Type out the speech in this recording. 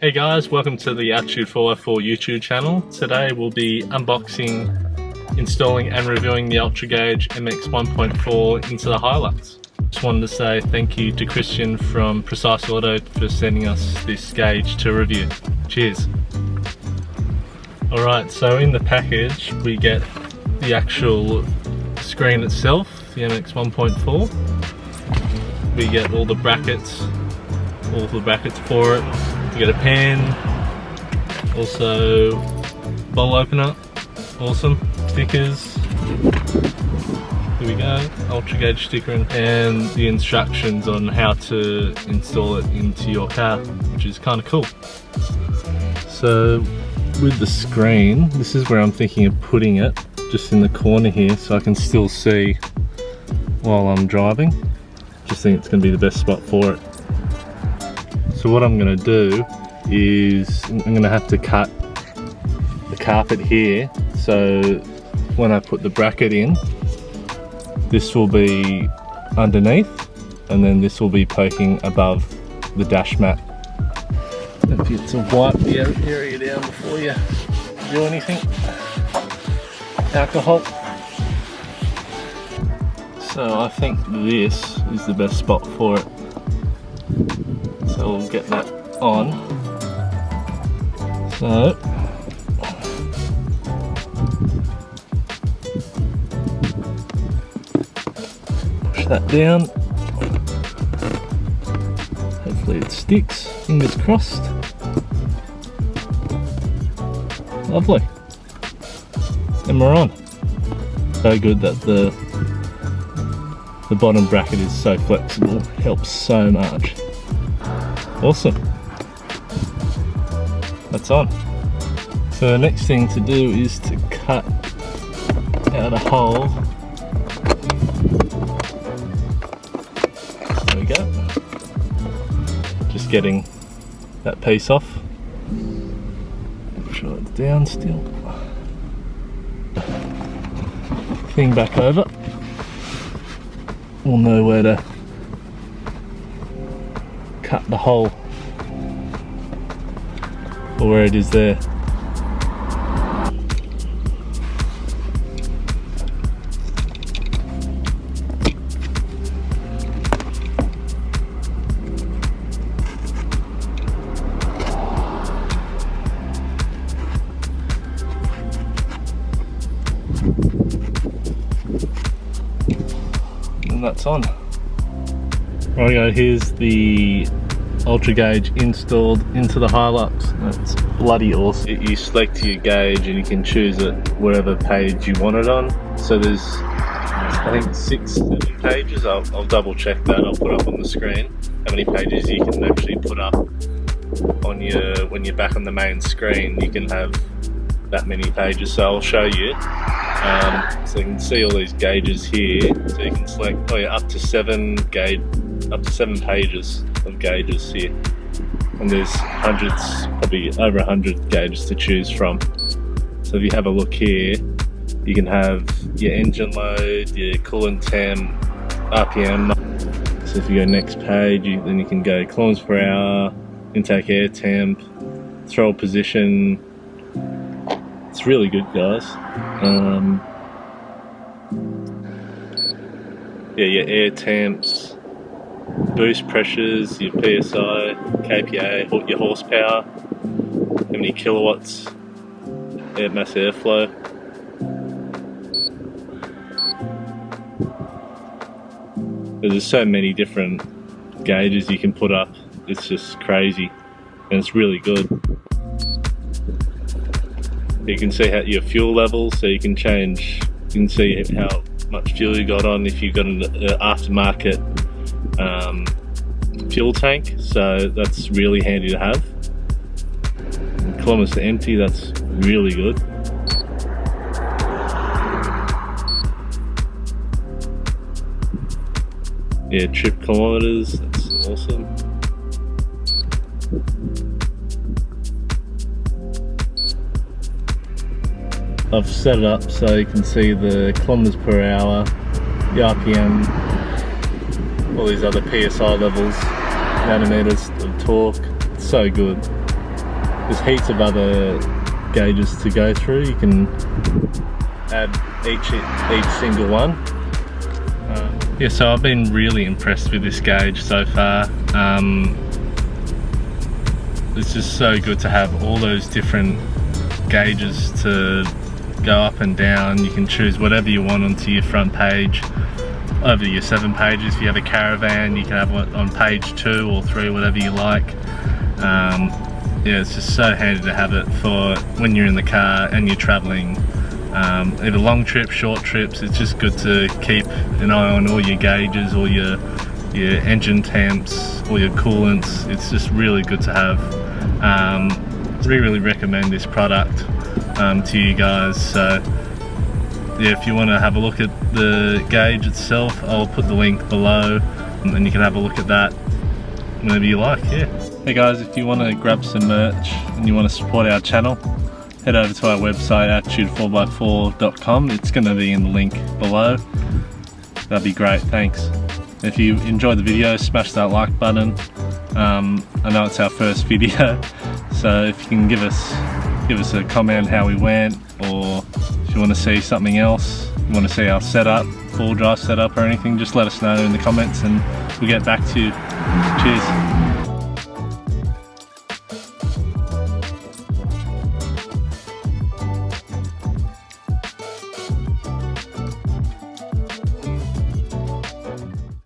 Hey guys, welcome to the Altitude 4x4 YouTube channel. Today we'll be unboxing, installing and reviewing the Ultragauge MX1.4 into the HILUX. Just wanted to say thank you to Christian from Precise Auto for sending us this gauge to review. Cheers. Alright, so in the package we get the actual screen itself, the MX1.4. We get all the brackets for it. You get a pen, also bowl opener, awesome, stickers, here we go, Ultragauge sticker, and the instructions on how to install it into your car, which is kind of cool. So with the screen, this is where I'm thinking of putting it, just in the corner here so I can still see while I'm driving. Just think it's going to be the best spot for it. So what I'm going to do is I'm going to have to cut the carpet here, so when I put the bracket in, this will be underneath and then this will be poking above the dash mat. Don't forget to wipe the area down before you do anything. Alcohol. So I think this is the best spot for it. So we'll get that on. So push that down. Hopefully it sticks. Fingers crossed. Lovely. And we're on. So good that the bottom bracket is so flexible. Helps so much. Awesome. That's on. So the next thing to do is to cut out a hole. There we go. Just getting that piece off. Make sure it's down still. Thing back over. We'll know where to cut the hole, or where it is there. And that's on. Rightio, here's the Ultragauge installed into the HILUX. That's bloody awesome. You select your gauge and you can choose it whatever page you want it on. So there's, I think, 7 pages. I'll double check that. I'll put up on the screen how many pages you can actually put up on your, when you're back on the main screen. You can have that many pages. So I'll show you. So you can see all these gauges here. So you can select up to 7 pages of gauges here, and there's hundreds, probably over 100 gauges to choose from. So if you have a look here, you can have your engine load, your coolant temp, RPM. So if you go next page, then you can go kilometers per hour, intake air temp, throttle position. It's really good, guys. Yeah, your air temps, boost pressures, your PSI, kPa, your horsepower, how many kilowatts, air mass airflow. There's so many different gauges you can put up. It's just crazy, and it's really good. You can see how your fuel levels, so you can change. You can see how much fuel you got on if you've got an aftermarket fuel tank, so that's really handy to have. And kilometers to empty, that's really good. Yeah, trip kilometers, that's awesome. I've set it up so you can see the kilometers per hour, the RPM, all these other PSI levels, nanometers of torque. It's so good. there's heaps of other gauges to go through. You can add each single one. Yeah, so I've been really impressed with this gauge so far. It's just so good to have all those different gauges to go up and down. You can choose whatever you want onto your front page, over your 7 pages. If you have a caravan, you can have it on page 2 or 3, whatever you like. Yeah, it's just so handy to have it for when you're in the car and you're traveling, either long trips, short trips. It's just good to keep an eye on all your gauges, all your engine temps, all your coolants. It's just really good to have. Really recommend this product to you guys. So yeah, if you want to have a look at the gauge itself, I'll put the link below and you can have a look at that whenever you like. Yeah. Hey guys, if you want to grab some merch and you want to support our channel, head over to our website, attitude4x4.com. It's going to be in the link below. That'd be great, thanks. If you enjoyed the video, smash that like button. I know it's our first video, so if you can give us a comment how we went, or if you want to see something else, you want to see our setup, full drive setup or anything, just let us know in the comments and we'll get back to you. Cheers.